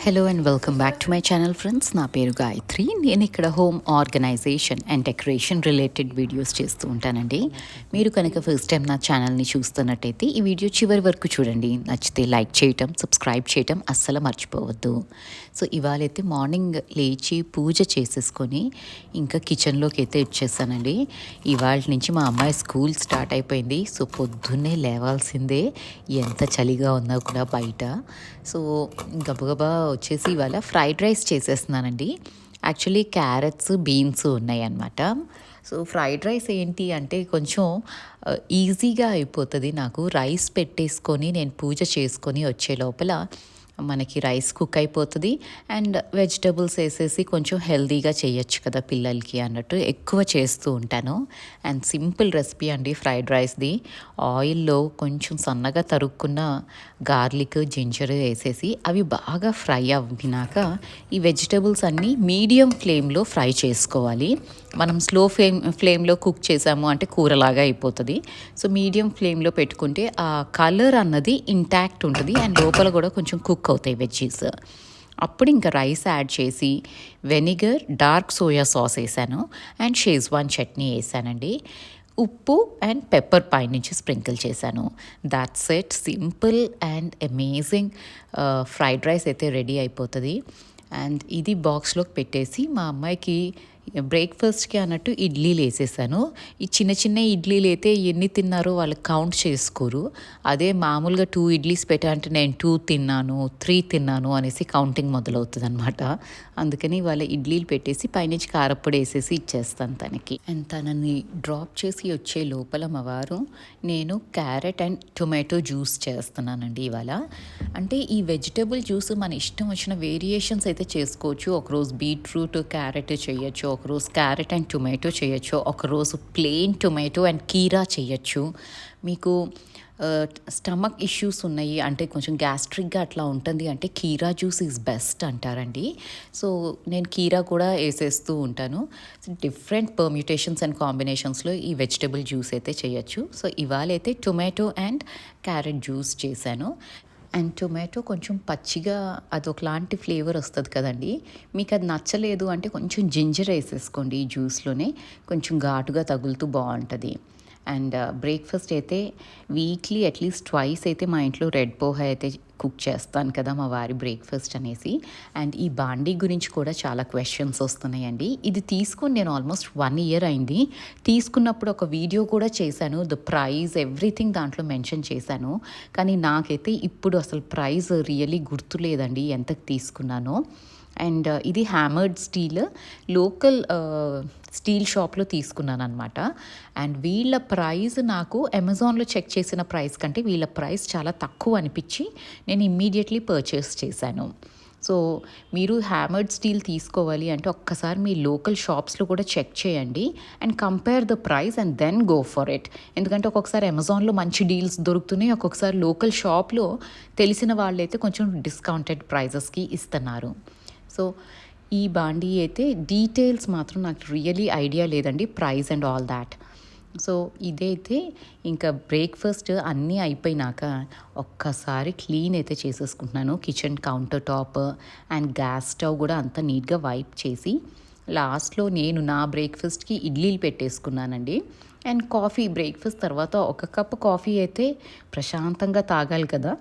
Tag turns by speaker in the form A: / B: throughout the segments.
A: Hello and welcome back to my channel friends. నా పేరు గాయత్రి. నేను ఇక్కడ home organisation and decoration related videos చేస్తూ ఉంటానండి. మీరు కనుక ఫస్ట్ టైం నా ఛానల్ని చూస్తున్నట్టయితే ఈ వీడియో చివరి వరకు చూడండి. నచ్చితే లైక్ చేయటం, సబ్స్క్రైబ్ చేయటం అస్సలు మర్చిపోవద్దు. సో ఇవాళైతే మార్నింగ్ లేచి పూజ చేసేసుకొని ఇంకా కిచెన్లోకి అయితే వచ్చేసానండి. ఇవాళ నుంచి మా అమ్మాయి స్కూల్ స్టార్ట్ అయిపోయింది. సో పొద్దున్నే లేవాల్సిందే, ఎంత చలిగా ఉన్నా కూడా బయట. సో గబగబా వచ్చేసి ఇవాళ ఫ్రైడ్ రైస్ చేసేస్తున్నానండి. యాక్చువల్లీ క్యారెట్స్, బీన్స్ ఉన్నాయి అన్నమాట. సో ఫ్రైడ్ రైస్ ఏంటి అంటే కొంచెం ఈజీగా అయిపోతుంది నాకు. రైస్ పెట్టేసుకొని నేను పూజ చేసుకొని వచ్చే లోపల మనకి రైస్ కుక్ అయిపోతుంది అండ్ వెజిటబుల్స్ వేసేసి కొంచెం హెల్తీగా చేయొచ్చు కదా పిల్లలకి అన్నట్టు ఎక్కువ చేస్తూ ఉంటాను. అండ్ సింపుల్ రెసిపీ అండి ఫ్రైడ్ రైస్ది. ఆయిల్లో కొంచెం సన్నగా తరుక్కున్న గార్లిక్, జింజర్ వేసేసి అవి బాగా ఫ్రై అవ్వినాక ఈ వెజిటబుల్స్ అన్నీ మీడియం ఫ్లేమ్లో ఫ్రై చేసుకోవాలి. మనం స్లో ఫ్లేమ్లో కుక్ చేసాము అంటే కూరలాగా అయిపోతుంది. సో మీడియం ఫ్లేమ్లో పెట్టుకుంటే ఆ కలర్ అన్నది ఇంటాక్ట్ ఉంటుంది అండ్ లోపల కూడా కొంచెం కుక్ అవుతాయి వెజ్జీస్. అప్పుడు ఇంకా రైస్ యాడ్ చేసి వెనిగర్, డార్క్ సోయా సాస్ వేసాను అండ్ షేజ్వాన్ చట్నీ వేసానండి. ఉప్పు అండ్ పెప్పర్ పైనుంచి స్ప్రింకిల్ చేశాను. That's it. Simple and amazing fried rice అయితే రెడీ అయిపోతుంది. అండ్ ఇది బాక్స్లోకి పెట్టేసి మా అమ్మాయికి బ్రేక్ఫాస్ట్కి అన్నట్టు ఇడ్లీలు వేసేసాను. ఈ చిన్న చిన్న ఇడ్లీలు అయితే ఎన్ని తిన్నారో వాళ్ళు కౌంట్ చేసుకోరు. అదే మామూలుగా 2 ఇడ్లీస్ పెట్టాలంటే నేను 2 తిన్నాను, 3 తిన్నాను అనేసి కౌంటింగ్ మొదలవుతుంది అనమాట. అందుకని వాళ్ళ ఇడ్లీలు పెట్టేసి పైనుంచి కారప్పొడి వేసేసి ఇచ్చేస్తాను తనకి. అండ్ తనని డ్రాప్ చేసి వచ్చే లోపల మా వారు నేను క్యారెట్ అండ్ టొమాటో జ్యూస్ చేస్తున్నానండి ఇవాళ. అంటే ఈ వెజిటబుల్ జ్యూస్ మన ఇష్టం వచ్చిన వేరియేషన్స్ అయితే చేసుకోవచ్చు. ఒకరోజు బీట్రూట్, క్యారెట్ చేయొచ్చు, ఒకరోజు క్యారెట్ అండ్ టొమాటో చేయొచ్చు, ఒకరోజు ప్లెయిన్ టొమాటో అండ్ కీరా చేయొచ్చు. మీకు స్టమక్ ఇష్యూస్ ఉన్నాయి అంటే కొంచెం గ్యాస్ట్రిక్గా అట్లా ఉంటుంది అంటే కీరా జ్యూస్ ఈజ్ బెస్ట్ అంటారండి. సో నేను కీరా కూడా వేసేస్తూ ఉంటాను. డిఫరెంట్ పర్మ్యూటేషన్స్ అండ్ కాంబినేషన్స్లో ఈ వెజిటబుల్ జ్యూస్ అయితే చేయొచ్చు. సో ఇవాళ అయితే టొమాటో అండ్ క్యారెట్ జ్యూస్ చేశాను. అండ్ టొమాటో కొంచెం పచ్చిగా అదొకలాంటి ఫ్లేవర్ వస్తుంది కదండి. మీకు అది నచ్చలేదు అంటే కొంచెం జింజర్ వేసేసుకోండి ఈ జ్యూస్లోనే, కొంచెం ఘాటుగా తగులుతూ బాగుంటుంది. అండ్ బ్రేక్ఫాస్ట్ అయితే వీక్లీ అట్లీస్ట్ ట్వైస్ అయితే మా ఇంట్లో రెడ్ పోహా అయితే కుక్ చేస్తాను కదా మా వారి బ్రేక్ఫాస్ట్ అనేసి. అండ్ ఈ బాండీ గురించి కూడా చాలా క్వశ్చన్స్ వస్తున్నాయండి. ఇది తీసుకొని నేను ఆల్మోస్ట్ 1 year అయింది. తీసుకున్నప్పుడు ఒక వీడియో కూడా చేశాను, ద ప్రైస్ ఎవ్రీథింగ్ దాంట్లో మెన్షన్ చేశాను. కానీ నాకైతే ఇప్పుడు అసలు ప్రైస్ రియల్లీ గుర్తులేదండి ఎంతకు తీసుకున్నానో. అండ్ ఇది హ్యామర్డ్ స్టీల్, లోకల్ స్టీల్ షాప్లో తీసుకున్నాను అనమాట. అండ్ వీళ్ళ ప్రైస్ నాకు అమెజాన్లో చెక్ చేసిన ప్రైస్ కంటే వీళ్ళ ప్రైస్ చాలా తక్కువ అనిపించి నేను ఇమ్మీడియట్లీ పర్చేస్ చేశాను. సో మీరు హ్యామర్డ్ స్టీల్ తీసుకోవాలి అంటే ఒక్కసారి మీ లోకల్ షాప్స్లో కూడా చెక్ చేయండి and compare the price and then go for it. ఎందుకంటే ఒక్కొక్కసారి అమెజాన్లో మంచి డీల్స్ దొరుకుతున్నాయి, ఒక్కొక్కసారి లోకల్ షాప్లో తెలిసిన వాళ్ళైతే కొంచెం డిస్కౌంటెడ్ ప్రైజెస్కి ఇస్తున్నారు. సో ఈ బాండీ అయితే డీటెయిల్స్ మాత్రం నాకు రియలీ ఐడియా లేదండి, price and all that. So ఇదైతే ఇంకా బ్రేక్ఫాస్ట్ అన్నీ అయిపోయినాక ఒక్కసారి క్లీన్ అయితే చేసేసుకుంటున్నాను. Kitchen counter top and gas stove కూడా అంతా నీట్గా వైప్ చేసి లాస్ట్లో నేను నా బ్రేక్ఫాస్ట్కి ఇడ్లీలు పెట్టేసుకున్నానండి. అండ్ కాఫీ, బ్రేక్ఫాస్ట్ తర్వాత 1 కప్ కాఫీ అయితే ప్రశాంతంగా తాగాలి కదా.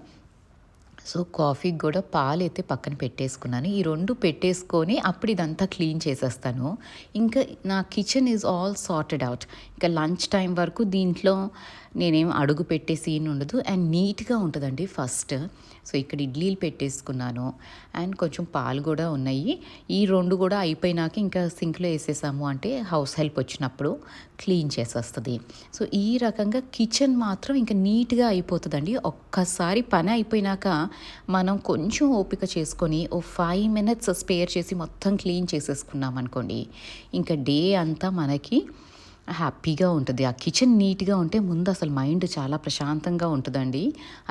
A: సో కాఫీకి కూడా పాలు అయితే పక్కన పెట్టేసుకున్నాను. ఈ 2 పెట్టేసుకొని అప్పుడు ఇదంతా క్లీన్ చేసేస్తాను. ఇంకా నా kitchen is all sorted out. ఇంకా లంచ్ టైం వరకు దీంట్లో నేనేం అడుగు పెట్టే సీన్ ఉండదు అండ్ నీట్గా ఉంటుందండి ఫస్ట్. సో ఇక్కడ ఇడ్లీలు పెట్టేసుకున్నాను అండ్ కొంచెం పాలు కూడా ఉన్నాయి. ఈ 2 కూడా అయిపోయినాక ఇంకా సింక్లో వేసేసాము అంటే హౌస్ హెల్ప్ వచ్చినప్పుడు క్లీన్ చేసేస్తుంది. సో ఈ రకంగా కిచెన్ మాత్రం ఇంకా నీట్గా అయిపోతుందండి. ఒక్కసారి పని అయిపోయినాక మనం కొంచెం ఓపిక చేసుకొని 5 minutes స్పేర్ చేసి మొత్తం క్లీన్ చేసేసుకున్నాం అనుకోండి, ఇంకా డే అంతా మనకి హ్యాపీగా ఉంటుంది. ఆ కిచెన్ నీట్గా ఉంటే ముందు అసలు మైండ్ చాలా ప్రశాంతంగా ఉంటుందండి.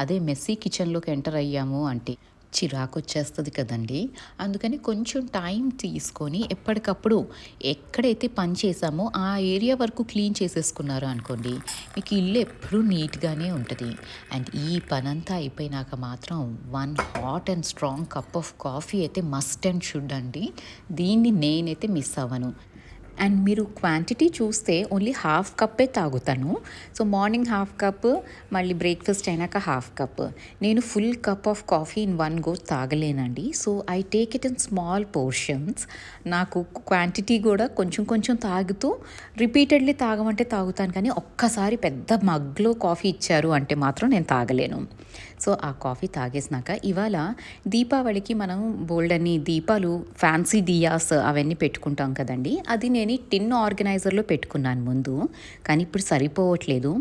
A: అదే మెస్సీ కిచెన్లోకి ఎంటర్ అయ్యాము అంటే చిరాకొచ్చేస్తది కదండీ! అందుకని కొంచెం టైం తీసుకొని ఎప్పటికప్పుడు ఎక్కడైతే పని చేశామో ఆ ఏరియా వరకు క్లీన్ చేసేసుకున్నారు అనుకోండి, మీకు ఇల్లు ఎప్పుడూ నీట్‌గానే ఉంటది. అండ్ ఈ పనంతా అయిపోయినాక మాత్రం one hot and strong cup of coffee అయితే మస్ట్ అండ్ షుడ్ అండి. దీన్ని నేనైతే మిస్ అవ్వను. అండ్ మీరు క్వాంటిటీ చూస్తే ఓన్లీ హాఫ్ కప్పే తాగుతాను. సో మార్నింగ్ హాఫ్ కప్, మళ్ళీ బ్రేక్ఫాస్ట్ అయినాక హాఫ్ కప్. నేను full cup of coffee in one go తాగలేనండి. So I take it in small portions. నాకు క్వాంటిటీ కూడా కొంచెం కొంచెం తాగుతూ రిపీటెడ్లీ తాగమంటే తాగుతాను, కానీ ఒక్కసారి పెద్ద మగ్లో కాఫీ ఇచ్చారు అంటే మాత్రం నేను తాగలేను. సో ఆ కాఫీ తాగేసినాక ఇవాళ దీపావళికి మనం బోల్డన్ని దీపాలు, ఫ్యాన్సీ దియాస్ అవన్నీ పెట్టుకుంటాం కదండి. అది నేను టిన్ ఆర్గనైజర్లో పెట్టుకున్నాను ముందు, కానీ ఇప్పుడు సరిపోవట్లేదు.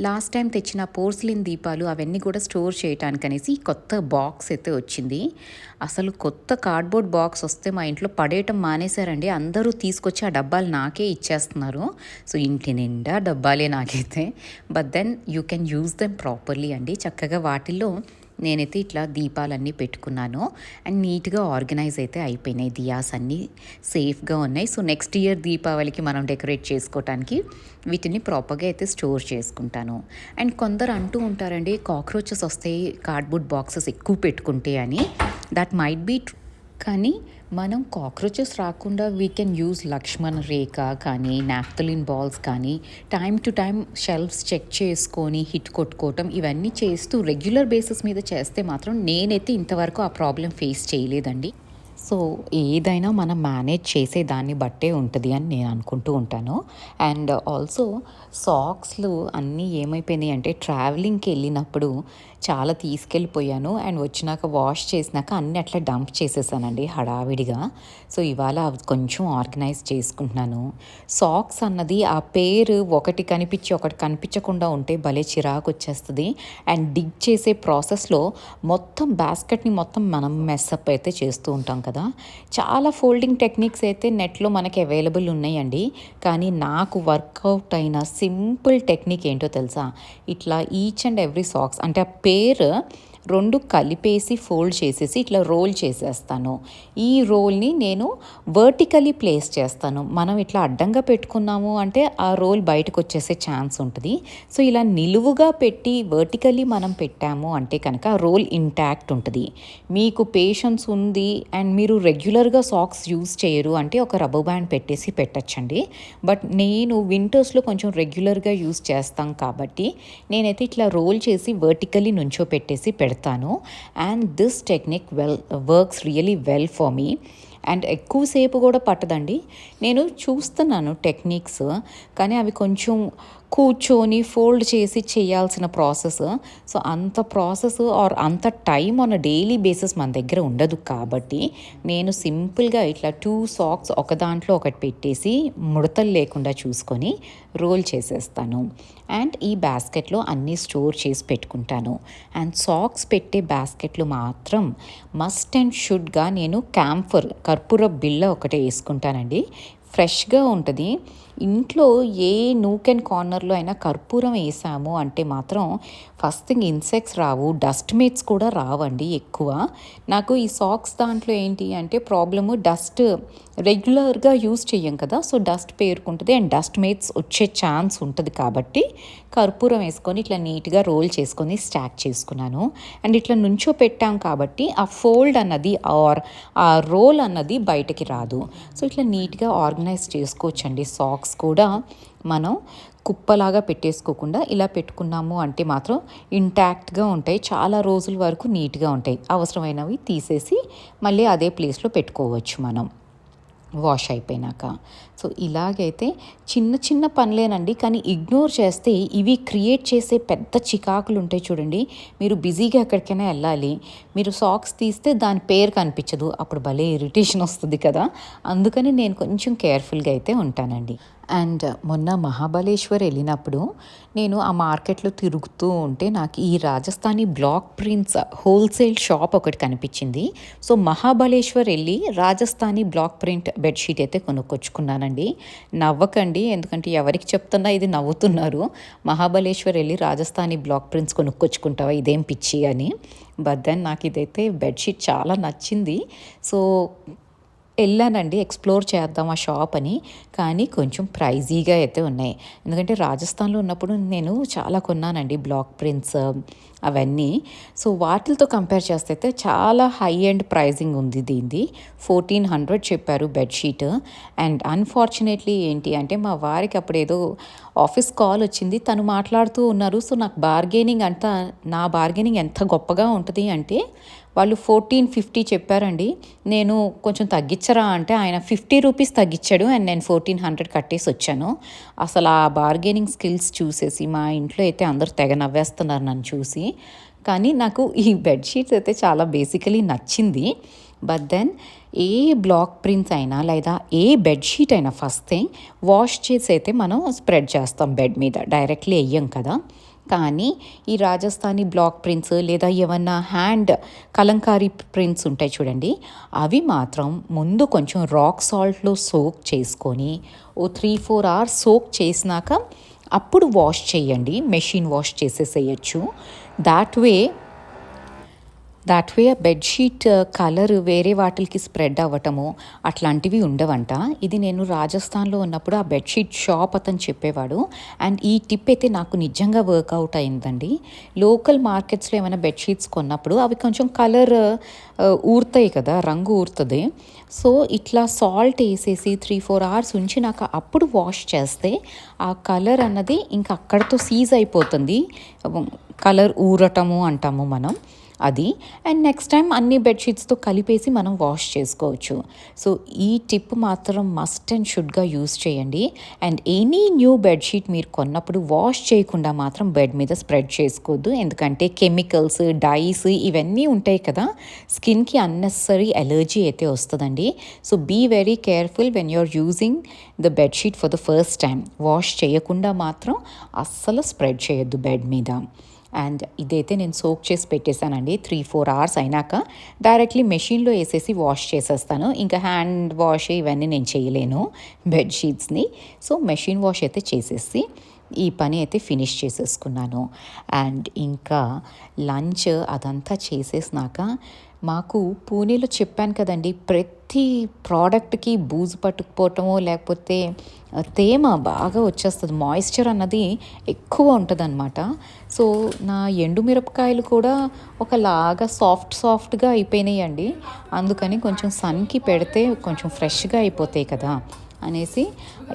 A: లాస్ట్ టైం తెచ్చిన పోర్సిలిన్ దీపాలు అవన్నీ కూడా స్టోర్ చేయటానికి అనేసి కొత్త బాక్స్ అయితే వచ్చింది. అసలు కొత్త కార్డ్బోర్డ్ బాక్స్ వస్తే మా ఇంట్లో పడేయటం మానేశారండి. అందరూ తీసుకొచ్చి ఆ డబ్బాలు నాకే ఇచ్చేస్తున్నారు. సో ఇంటి నిండా డబ్బాలే నాకైతే. But then you can use them properly అండి. చక్కగా వాటిల్లో నేనైతే ఇట్లా దీపాలన్నీ పెట్టుకున్నాను. అండ్ నీట్గా ఆర్గనైజ్ అయితే అయిపోయినాయి. దియాస్ అన్నీ సేఫ్గా ఉన్నాయి. సో నెక్స్ట్ ఇయర్ దీపావళికి మనం డెకరేట్ చేసుకోవటానికి వీటిని ప్రాపర్గా అయితే స్టోర్ చేసుకుంటాను. అండ్ కొందరు అంటూ ఉంటారండి, కాక్రోచెస్ వస్తాయి కార్డ్బోర్డ్ బాక్సెస్ ఎక్కువ పెట్టుకుంటే అని. దట్ మైట్ బీ ట్రూ, కానీ మనం కాక్రోచెస్ రాకుండా we can use Lakshman Rekha కానీ, నాఫ్తలిన్ బాల్స్ కానీ, time to time shelves check చేసుకొని హిట్ కొట్టుకోవటం ఇవన్నీ చేస్తూ రెగ్యులర్ బేసిస్ మీద చేస్తే మాత్రం నేనైతే ఇంతవరకు ఆ ప్రాబ్లం ఫేస్ చేయలేదండి. సో ఏదైనా మనం మేనేజ్ చేసే దాన్ని బట్టే ఉంటుంది అని నేను అనుకుంటూ ఉంటాను. అండ్ ఆల్సో సాక్స్లు అన్నీ ఏమైపోయినాయి అంటే, ట్రావెలింగ్కి వెళ్ళినప్పుడు చాలా తీసుకెళ్ళిపోయాను. అండ్ వచ్చినాక వాష్ చేసినాక అన్నీ అట్లా డంప్ చేసేసానండి హడావిడిగా. సో ఇవాళ అవి కొంచెం ఆర్గనైజ్ చేసుకుంటున్నాను. సాక్స్ అన్నది ఆ పేరు ఒకటి కనిపించి ఒకటి కనిపించకుండా ఉంటే భలే చిరాకు వచ్చేస్తుంది. అండ్ డిగ్ చేసే ప్రాసెస్లో మొత్తం బాస్కెట్ని మొత్తం మనం మెస్అప్ అయితే చేస్తూ ఉంటాం కదా. చాలా ఫోల్డింగ్ టెక్నిక్స్ అయితే నెట్లో మనకి అవైలబుల్ ఉన్నాయండి. కానీ నాకు వర్కౌట్ అయిన సింపుల్ టెక్నిక్ ఏంటో తెలుసా? ఇట్లా ఈచ్ అండ్ ఎవ్రీ సాక్స్ అంటే ఆ పేరు రెండు కలిపేసి ఫోల్డ్ చేసేసి ఇట్లా రోల్ చేసేస్తాను. ఈ రోల్ని నేను వర్టికలీ ప్లేస్ చేస్తాను. మనం ఇట్లా అడ్డంగా పెట్టుకున్నాము అంటే ఆ రోల్ బయటకు వచ్చేసే ఛాన్స్ ఉంటుంది. సో ఇలా నిలువుగా పెట్టి వర్టికలీ మనం పెట్టాము అంటే కనుక రోల్ ఇంటాక్ట్ ఉంటుంది. మీకు పేషెన్స్ ఉంది అండ్ మీరు రెగ్యులర్గా సాక్స్ యూజ్ చేయరు అంటే ఒక రబ్బర్ బ్యాండ్ పెట్టేసి పెట్టచ్చండి. బట్ నేను వింటర్స్లో కొంచెం రెగ్యులర్గా యూజ్ చేస్తాం కాబట్టి నేనైతే ఇట్లా రోల్ చేసి వర్టికలీ నుంచో పెట్టేసి పెడతాను. And this technique works really well for me. And ఎక్కువసేపు కూడా పట్టదండి. నేను చూస్తున్నాను టెక్నిక్స్, కానీ అవి కొంచెం కూర్చొని ఫోల్డ్ చేసి చేయాల్సిన ప్రాసెస్. సో అంత ప్రాసెస్ ఆర్ అంత టైం ఆన్ డైలీ బేసిస్ మన దగ్గర ఉండదు కాబట్టి నేను సింపుల్గా ఇట్లా 2 సాక్స్ ఒక దాంట్లో ఒకటి పెట్టేసి ముడతలు లేకుండా చూసుకొని రోల్ చేసేస్తాను. అండ్ ఈ బాస్కెట్లో అన్నీ స్టోర్ చేసి పెట్టుకుంటాను. అండ్ సాక్స్ పెట్టే బాస్కెట్లు మాత్రం మస్ట్ అండ్ షుడ్గా నేను క్యాంఫర్ కర్పూర బిళ్ళ ఒకటే వేసుకుంటానండి. ఫ్రెష్గా ఉంటుంది. ఇంట్లో ఏ నూక్ అండ్ కార్నర్లో అయినా కర్పూరం వేసాము అంటే మాత్రం ఫస్ట్ థింగ్ ఇన్సెక్ట్స్ రావు, డస్ట్ మేట్స్ కూడా రావండి ఎక్కువ. నాకు ఈ సాక్స్ దాంట్లో ఏంటి అంటే ప్రాబ్లము, డస్ట్ రెగ్యులర్గా యూజ్ చెయ్యం కదా. సో డస్ట్ పేరుకుంటుంది అండ్ డస్ట్ మేట్స్ వచ్చే ఛాన్స్ ఉంటుంది కాబట్టి కర్పూరం వేసుకొని ఇట్లా నీట్గా రోల్ చేసుకొని స్టాక్ చేసుకున్నాను. అండ్ ఇట్లా నుంచో పెట్టాం కాబట్టి ఆ ఫోల్డ్ అన్నది ఆర్ ఆ రోల్ అన్నది బయటకి రాదు. సో ఇట్లా నీట్గా ఆర్గనైజ్ చేసుకోవచ్చండి. సాక్స్ కూడా మనం కుప్పలాగా పెట్టేసుకోకుండా ఇలా పెట్టుకున్నాము అంటే మాత్రం ఇంటాక్ట్గా ఉంటాయి, చాలా రోజుల వరకు నీట్గా ఉంటాయి. అవసరమైనవి తీసేసి మళ్ళీ అదే ప్లేస్లో పెట్టుకోవచ్చు మనం వాష్ అయిపోయినాక. సో ఇలాగైతే చిన్న చిన్న పనులేనండి, కానీ ఇగ్నోర్ చేస్తే ఇవి క్రియేట్ చేసే పెద్ద చికాకులు ఉంటాయి చూడండి. మీరు బిజీగా ఎక్కడికైనా వెళ్ళాలి, మీరు సాక్స్ తీస్తే దాని పేరు కనిపించదు, అప్పుడు భలే ఇరిటేషన్ వస్తుంది కదా. అందుకని నేను కొంచెం కేర్ఫుల్గా అయితే ఉంటానండి. అండ్ మొన్న మహాబలేశ్వర్ వెళ్ళినప్పుడు నేను ఆ మార్కెట్లో తిరుగుతూ ఉంటే నాకు ఈ Rajasthani block prints wholesale shop ఒకటి కనిపించింది. సో మహాబలేశ్వర్ వెళ్ళి రాజస్థానీ బ్లాక్ ప్రింట్ బెడ్షీట్ అయితే కొనుక్కొచ్చుకున్నానండి. చెప్తున్నానండి, నవ్వకండి, ఎందుకంటే ఎవరికి చెప్తున్నా ఇది నవ్వుతున్నారు. మహాబలేశ్వర్ వెళ్ళి రాజస్థానీ బ్లాక్ ప్రింట్స్ కొనుక్కొచ్చుకుంటావా, ఇదేం పిచ్చి అని. బట్ దెన్ నాకు ఇదైతే బెడ్షీట్ చాలా నచ్చింది. సో వెళ్ళానండి, ఎక్స్ప్లోర్ చేద్దాం ఆ షాప్ అని. కానీ కొంచెం ప్రైజీగా అయితే ఉన్నాయి. ఎందుకంటే రాజస్థాన్లో ఉన్నప్పుడు నేను చాలా కొన్నానండి బ్లాక్ ప్రింట్స్ అవన్నీ. సో వాటితో కంపేర్ చేస్తే అయితే చాలా హై అండ్ ప్రైజింగ్ ఉంది దీనిది. 1400 చెప్పారు బెడ్షీట్. అండ్ అన్ఫార్చునేట్లీ ఏంటి అంటే మా వారికి అప్పుడు ఏదో ఆఫీస్ కాల్ వచ్చింది, తను మాట్లాడుతూ ఉన్నారు. సో నాకు నా బార్గెనింగ్ ఎంత గొప్పగా ఉంటుంది అంటే, వాళ్ళు 1450 చెప్పారండి. నేను కొంచెం తగ్గించరా అంటే ఆయన 50 రూపీస్ తగ్గించాడు అండ్ నేను 1400 కట్టేసి వచ్చాను. అసలు ఆ బార్గెనింగ్ స్కిల్స్ చూసేసి మా ఇంట్లో అయితే అందరూ తెగ నవ్వేస్తున్నారు నన్ను చూసి. కానీ నాకు ఈ బెడ్షీట్స్ అయితే చాలా బేసికలీ నచ్చింది. బట్ దెన్ ఏ బ్లాక్ ప్రింట్స్ అయినా లేదా ఏ బెడ్షీట్ అయినా ఫస్ట్ థింగ్ వాష్ చేసి అయితే మనం స్ప్రెడ్ చేస్తాం బెడ్ మీద, డైరెక్ట్లీ వెయ్యం కదా. కానీ ఈ రాజస్థానీ బ్లాక్ ప్రింట్స్ లేదా ఏమన్నా హ్యాండ్ కలంకారీ ప్రింట్స్ ఉంటాయి చూడండి, అవి మాత్రం ముందు కొంచెం రాక్ సాల్ట్లో సోక్ చేసుకొని 3-4 అవర్స్ సోక్ చేసినాక అప్పుడు వాష్ చేయండి. మెషిన్ వాష్ చేసేసేయచ్చు. దాట్ వే ఆ బెడ్షీట్ కలర్ వేరే వాటికి స్ప్రెడ్ అవ్వటము అట్లాంటివి ఉండవంట. ఇది నేను రాజస్థాన్లో ఉన్నప్పుడు ఆ బెడ్షీట్ షాప్ అతను చెప్పేవాడు. అండ్ ఈ టిప్ అయితే నాకు నిజంగా వర్కౌట్ అయిందండి. లోకల్ మార్కెట్స్లో ఏమైనా బెడ్షీట్స్ కొన్నప్పుడు అవి కొంచెం కలర్ ఊరుతాయి కదా, రంగు ఊరుతుంది. సో ఇట్లా సాల్ట్ వేసేసి 3-4 అవర్స్ ఉంచినాక అప్పుడు వాష్ చేస్తే ఆ కలర్ అన్నది ఇంకా అక్కడితో సీజ్ అయిపోతుంది. కలర్ ఊరటము అంటాము మనం అది. అండ్ నెక్స్ట్ టైం అన్ని బెడ్షీట్స్తో కలిపేసి మనం వాష్ చేసుకోవచ్చు. సో ఈ టిప్ మాత్రం మస్ట్ అండ్ షుడ్గా యూస్ చేయండి. అండ్ ఎనీ న్యూ బెడ్షీట్ మీరు కొన్నప్పుడు వాష్ చేయకుండా మాత్రం బెడ్ మీద స్ప్రెడ్ చేసుకోవద్దు. ఎందుకంటే కెమికల్స్, డైస్ ఇవన్నీ ఉంటాయి కదా, స్కిన్కి అన్నెసరీ ఎలర్జీ అయితే వస్తుందండి. So be very careful when you're using the bedsheet for the first time. Wash చేయకుండా మాత్రం అస్సలు స్ప్రెడ్ చేయొద్దు బెడ్ మీద. అండ్ ఇదైతే నేను సోక్ చేసి పెట్టేశానండి. 3-4 అవర్స్ అయినాక డైరెక్ట్లీ మెషిన్లో వేసేసి వాష్ చేసేస్తాను. ఇంకా హ్యాండ్ వాష్ ఇవన్నీ నేను చేయలేను బెడ్షీట్స్ని. సో మెషిన్ వాష్ అయితే చేసేసి ఈ పని అయితే ఫినిష్ చేసేసుకున్నాను. అండ్ ఇంకా లంచ్ అదంతా చేసేసినాక మాకు పూణేలో చెప్పాను కదండి, ప్రతి ప్రోడక్ట్కి బూజు పట్టుకుపోవటమో లేకపోతే తేమ బాగా వచ్చేస్తుంది, మాయిశ్చర్ అన్నది ఎక్కువ ఉంటుంది అనమాట. సో నా ఎండుమిరపకాయలు కూడా ఒకలాగా సాఫ్ట్గా అయిపోయినాయండి. అందుకని కొంచెం సన్కి పెడితే కొంచెం ఫ్రెష్గా అయిపోతాయి కదా అనేసి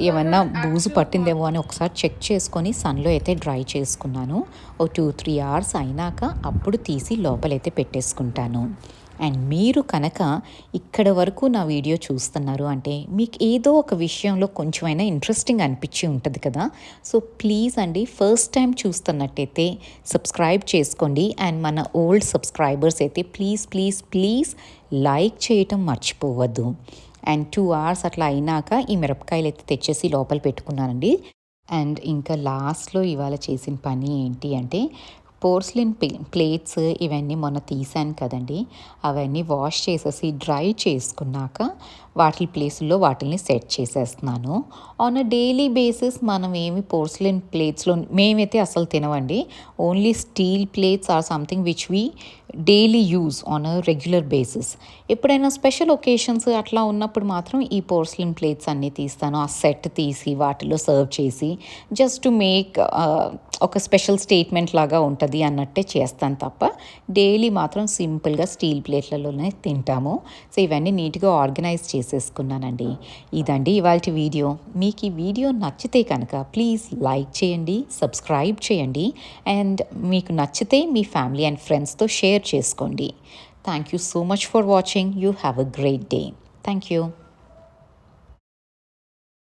A: ఏమన్నా బూజు పట్టిందేమో అని ఒకసారి చెక్ చేసుకొని సన్లో అయితే డ్రై చేసుకున్నాను. 2-3 అవర్స్ అయినాక అప్పుడు తీసి లోపలైతే పెట్టేసుకుంటాను. అండ్ మీరు కనుక ఇక్కడ వరకు నా వీడియో చూస్తున్నారు అంటే మీకు ఏదో ఒక విషయంలో కొంచెమైనా ఇంట్రెస్టింగ్ అనిపించి ఉంటుంది కదా. సో ప్లీజ్ అండి, ఫస్ట్ టైం చూస్తున్నట్టయితే సబ్స్క్రైబ్ చేసుకోండి. అండ్ మన ఓల్డ్ సబ్స్క్రైబర్స్ అయితే ప్లీజ్ లైక్ చేయటం మర్చిపోవద్దు. అండ్ 2 అవర్స్ అట్లా అయినాక ఈ మిరపకాయలు అయితే తెచ్చేసి లోపల పెట్టుకున్నానండి. అండ్ ఇంకా లాస్ట్లో ఇవాళ చేసిన పని ఏంటి అంటే, పోర్సిలిన్ ప్లేట్స్ ఇవన్నీ మొన్న తీసాను కదండి, అవన్నీ వాష్ చేసేసి డ్రై చేసుకున్నాక వాటి ప్లేస్లో వాటిని సెట్ చేసేస్తున్నాను. ఆన్ అ డైలీ బేసిస్ మనం ఏమి పోర్సిలిన్ ప్లేట్స్లో మేమైతే అసలు తినవండి. Only steel plates or something which we daily use on a regular basis. ఎప్పుడైనా స్పెషల్ ఒకేషన్స్ అట్లా ఉన్నప్పుడు మాత్రం ఈ పోర్సిలిన్ ప్లేట్స్ అన్నీ తీస్తాను. ఆ సెట్ తీసి వాటిలో సర్వ్ చేసి జస్ట్ టు మేక్ ఒక స్పెషల్ స్టేట్మెంట్ లాగా ఉంటుంది అన్నట్టే చేస్తాను తప్ప డైలీ మాత్రం సింపుల్గా స్టీల్ ప్లేట్లలోనే తింటాము. సో ఇవన్నీ నీట్గా ఆర్గనైజ్ చేసేసుకున్నానండి. ఇదండి ఇవాళ వీడియో. మీకు ఈ వీడియో నచ్చితే కనుక ప్లీజ్ లైక్ చేయండి, సబ్స్క్రైబ్ చేయండి. అండ్ మీకు నచ్చితే మీ ఫ్యామిలీ అండ్ ఫ్రెండ్స్తో షేర్ చేసుకోండి. Thank you so much for watching. You have a great day. Thank you.